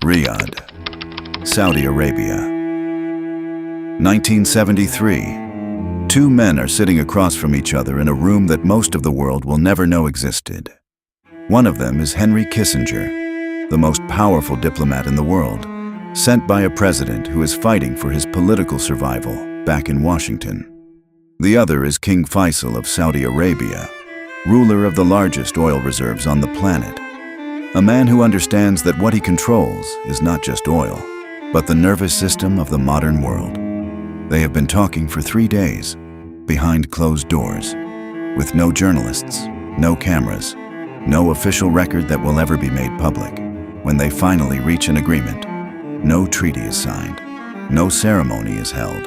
Riyadh, Saudi Arabia. 1973. Two men are sitting across from each other in a room that most of the world will never know existed. One of them is Henry Kissinger, the most powerful diplomat in the world, sent by a president who is fighting for his political survival back in Washington. The other is King Faisal of Saudi Arabia, ruler of the largest oil reserves on the planet. A man who understands that what he controls is not just oil, but the nervous system of the modern world. They have been talking for 3 days, behind closed doors, with no journalists, no cameras, no official record that will ever be made public. When they finally reach an agreement, no treaty is signed, no ceremony is held,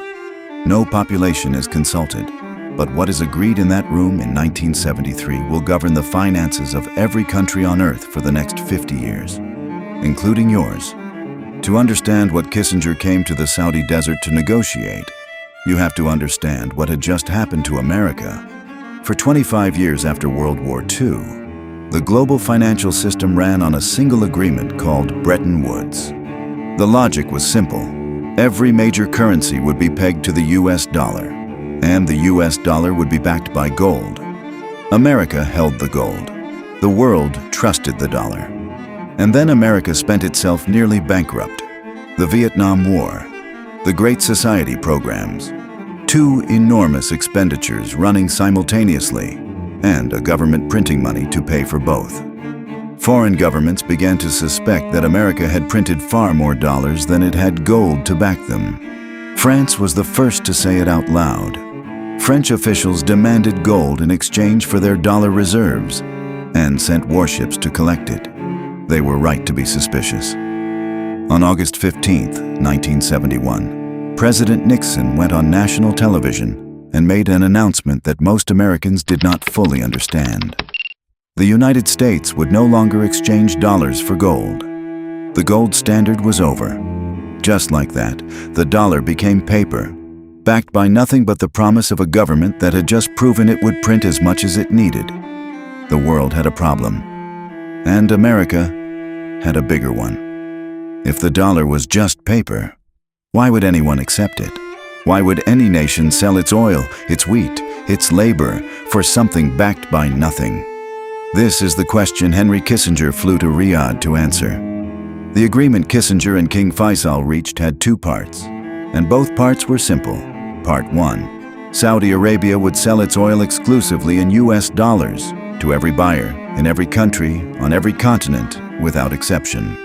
no population is consulted, but what is agreed in that room in 1973 will govern the finances of every country on Earth for the next 50 years, including yours. To understand what Kissinger came to the Saudi desert to negotiate, you have to understand what had just happened to America. For 25 years after World War II, the global financial system ran on a single agreement called Bretton Woods. The logic was simple. Every major currency would be pegged to the US dollar, and the US dollar would be backed by gold. America held the gold. The world trusted the dollar. And then America spent itself nearly bankrupt. The Vietnam War, the Great Society programs, 2 enormous expenditures running simultaneously, and a government printing money to pay for both. Foreign governments began to suspect that America had printed far more dollars than it had gold to back them. France was the first to say it out loud. French officials demanded gold in exchange for their dollar reserves and sent warships to collect it. They were right to be suspicious. On August 15, 1971, President Nixon went on national television and made an announcement that most Americans did not fully understand. The United States would no longer exchange dollars for gold. The gold standard was over. Just like that, the dollar became paper, backed by nothing but the promise of a government that had just proven it would print as much as it needed. The world had a problem, and America had a bigger one. If the dollar was just paper, why would anyone accept it? Why would any nation sell its oil, its wheat, its labor for something backed by nothing? This is the question Henry Kissinger flew to Riyadh to answer. The agreement Kissinger and King Faisal reached had 2 parts, and both parts were simple. Part 1. Saudi Arabia would sell its oil exclusively in US dollars to every buyer, in every country, on every continent, without exception.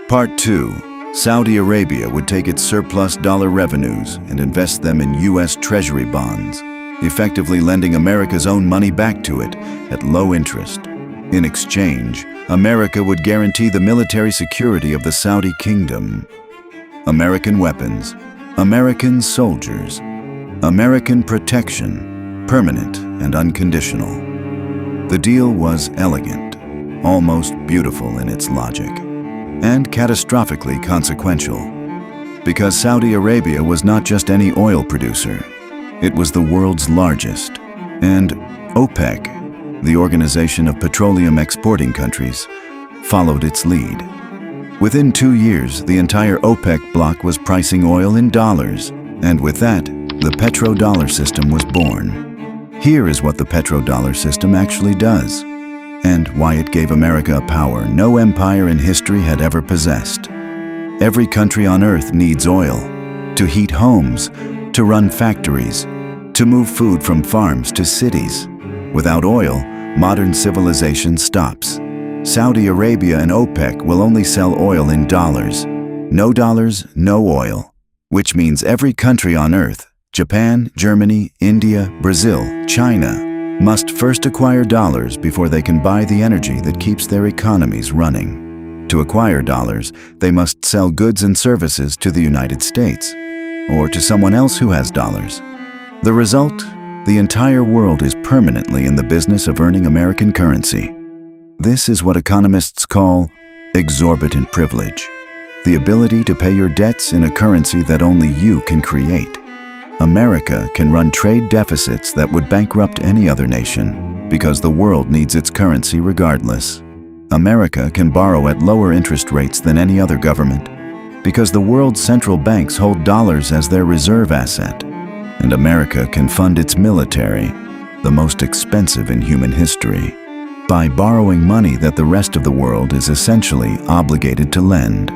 Part 2. Saudi Arabia would take its surplus dollar revenues and invest them in US Treasury bonds, effectively lending America's own money back to it at low interest. In exchange, America would guarantee the military security of the Saudi kingdom. American weapons, American soldiers, American protection, permanent and unconditional. The deal was elegant, almost beautiful in its logic, and catastrophically consequential. Because Saudi Arabia was not just any oil producer, it was the world's largest, and OPEC, the Organization of Petroleum Exporting Countries, followed its lead. Within 2 years, the entire OPEC bloc was pricing oil in dollars, and with that, the petrodollar system was born. Here is what the petrodollar system actually does, and why it gave America a power no empire in history had ever possessed. Every country on Earth needs oil, to heat homes, to run factories, to move food from farms to cities. Without oil, modern civilization stops. Saudi Arabia and OPEC will only sell oil in dollars. No dollars, no oil. Which means every country on Earth, Japan, Germany, India, Brazil, China, must first acquire dollars before they can buy the energy that keeps their economies running. To acquire dollars, they must sell goods and services to the United States, or to someone else who has dollars. The result? The entire world is permanently in the business of earning American currency. This is what economists call exorbitant privilege, the ability to pay your debts in a currency that only you can create. America can run trade deficits that would bankrupt any other nation because the world needs its currency regardless. America can borrow at lower interest rates than any other government because the world's central banks hold dollars as their reserve asset, and America can fund its military, the most expensive in human history, by borrowing money that the rest of the world is essentially obligated to lend.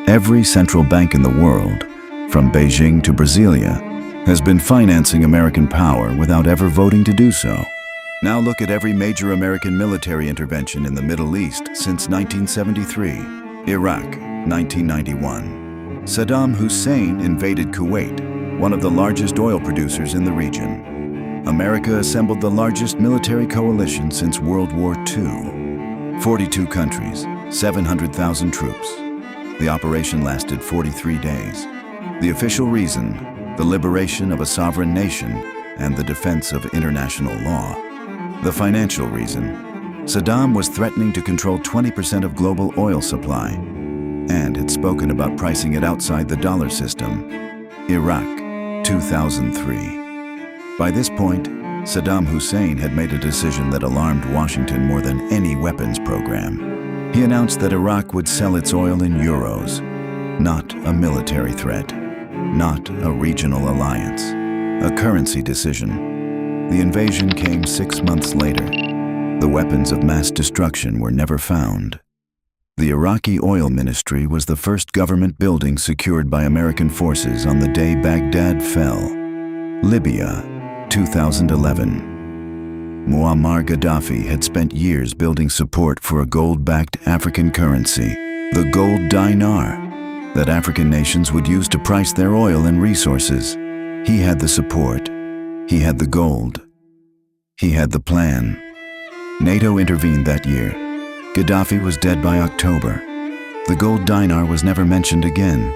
Every central bank in the world, from Beijing to Brasilia, has been financing American power without ever voting to do so. Now look at every major American military intervention in the Middle East since 1973. Iraq, 1991. Saddam Hussein invaded Kuwait, one of the largest oil producers in the region. America assembled the largest military coalition since World War II. 42 countries, 700,000 troops. The operation lasted 43 days. The official reason, the liberation of a sovereign nation and the defense of international law. The financial reason, Saddam was threatening to control 20% of global oil supply and had spoken about pricing it outside the dollar system. Iraq, 2003. By this point, Saddam Hussein had made a decision that alarmed Washington more than any weapons program. He announced that Iraq would sell its oil in euros, not a military threat, not a regional alliance, a currency decision. The invasion came 6 months later. The weapons of mass destruction were never found. The Iraqi oil ministry was the first government building secured by American forces on the day Baghdad fell. Libya, 2011. Muammar Gaddafi had spent years building support for a gold-backed African currency, the gold dinar, that African nations would use to price their oil and resources. He had the support. He had the gold. He had the plan. NATO intervened that year. Gaddafi was dead by October. The gold dinar was never mentioned again.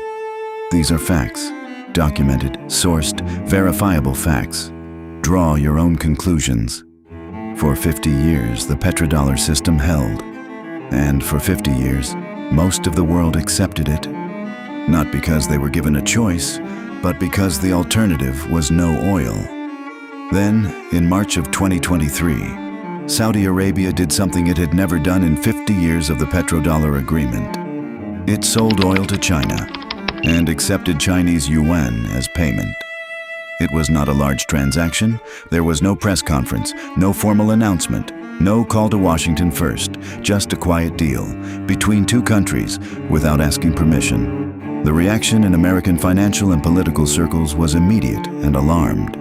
These are facts, documented, sourced, verifiable facts. Draw your own conclusions. For 50 years, the petrodollar system held. And for 50 years, most of the world accepted it. Not because they were given a choice, but because the alternative was no oil. Then, in March of 2023, Saudi Arabia did something it had never done in 50 years of the petrodollar agreement. It sold oil to China and accepted Chinese yuan as payment. It was not a large transaction. There was no press conference, no formal announcement, no call to Washington first, just a quiet deal between two countries without asking permission. The reaction in American financial and political circles was immediate and alarmed,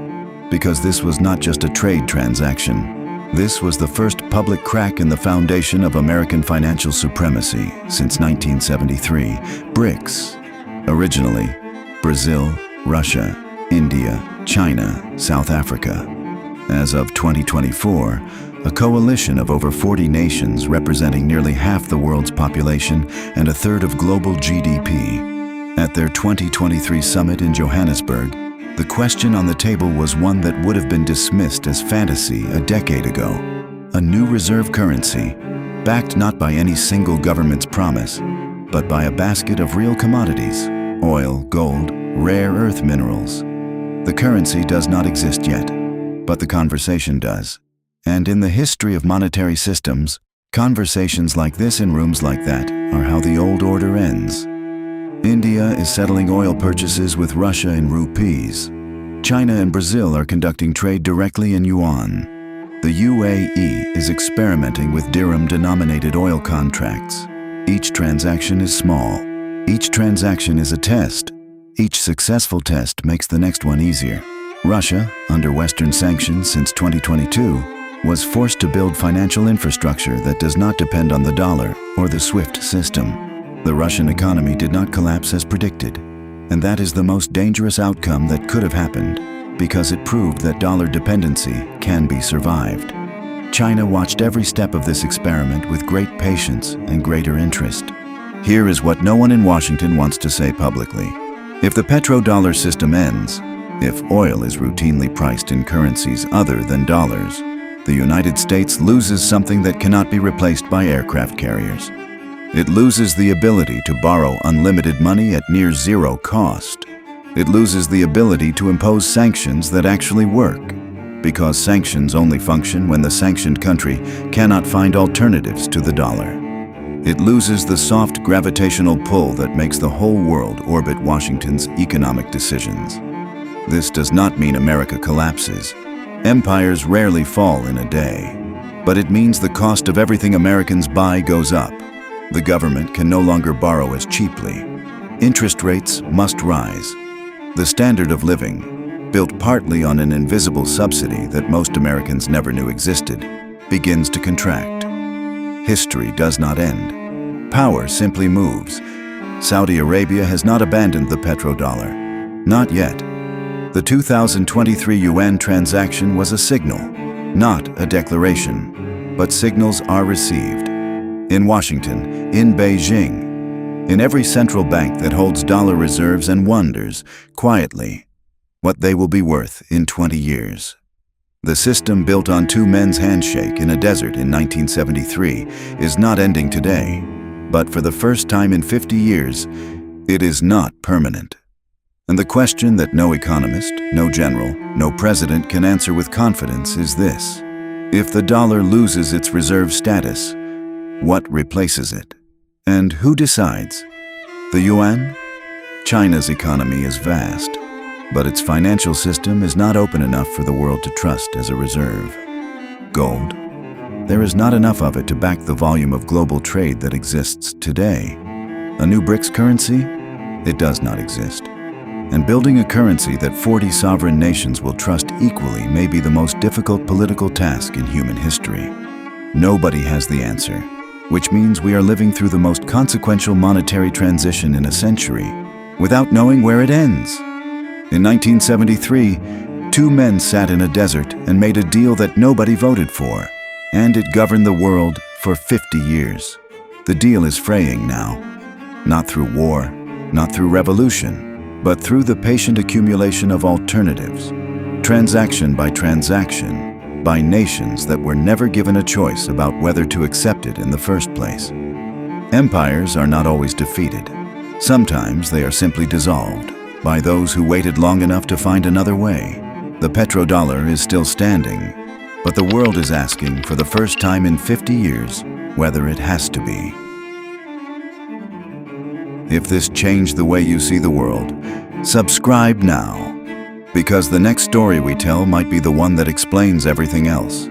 because this was not just a trade transaction. This was the first public crack in the foundation of American financial supremacy since 1973. BRICS. Originally, Brazil, Russia, India, China, South Africa. As of 2024, a coalition of over 40 nations representing nearly half the world's population and a third of global GDP. At their 2023 summit in Johannesburg, the question on the table was one that would have been dismissed as fantasy a decade ago. A new reserve currency, backed not by any single government's promise, but by a basket of real commodities, oil, gold, rare earth minerals. The currency does not exist yet, but the conversation does. And in the history of monetary systems, conversations like this in rooms like that are how the old order ends. India is settling oil purchases with Russia in rupees. China and Brazil are conducting trade directly in yuan. The UAE is experimenting with dirham-denominated oil contracts. Each transaction is small. Each transaction is a test. Each successful test makes the next one easier. Russia, under Western sanctions since 2022, was forced to build financial infrastructure that does not depend on the dollar or the SWIFT system. The Russian economy did not collapse as predicted, and that is the most dangerous outcome that could have happened, because it proved that dollar dependency can be survived. China watched every step of this experiment with great patience and greater interest. Here is what no one in Washington wants to say publicly. If the petrodollar system ends, if oil is routinely priced in currencies other than dollars, the United States loses something that cannot be replaced by aircraft carriers. It loses the ability to borrow unlimited money at near zero cost. It loses the ability to impose sanctions that actually work, because sanctions only function when the sanctioned country cannot find alternatives to the dollar. It loses the soft gravitational pull that makes the whole world orbit Washington's economic decisions. This does not mean America collapses. Empires rarely fall in a day. But it means the cost of everything Americans buy goes up. The government can no longer borrow as cheaply. Interest rates must rise. The standard of living, built partly on an invisible subsidy that most Americans never knew existed, begins to contract. History does not end. Power simply moves. Saudi Arabia has not abandoned the petrodollar. Not yet. The 2023 UN transaction was a signal, not a declaration, but signals are received. In Washington, in Beijing, in every central bank that holds dollar reserves and wonders, quietly, what they will be worth in 20 years. The system built on two men's handshake in a desert in 1973 is not ending today, but for the first time in 50 years, it is not permanent. And the question that no economist, no general, no president can answer with confidence is this: if the dollar loses its reserve status, what replaces it? And who decides? The yuan? China's economy is vast, but its financial system is not open enough for the world to trust as a reserve. Gold? There is not enough of it to back the volume of global trade that exists today. A new BRICS currency? It does not exist. And building a currency that 40 sovereign nations will trust equally may be the most difficult political task in human history. Nobody has the answer, which means we are living through the most consequential monetary transition in a century without knowing where it ends. In 1973, two men sat in a desert and made a deal that nobody voted for, and it governed the world for 50 years. The deal is fraying now, not through war, not through revolution, but through the patient accumulation of alternatives, transaction by transaction, by nations that were never given a choice about whether to accept it in the first place. Empires are not always defeated. Sometimes they are simply dissolved by those who waited long enough to find another way. The petrodollar is still standing, but the world is asking for the first time in 50 years whether it has to be. If this changed the way you see the world, subscribe now, because the next story we tell might be the one that explains everything else.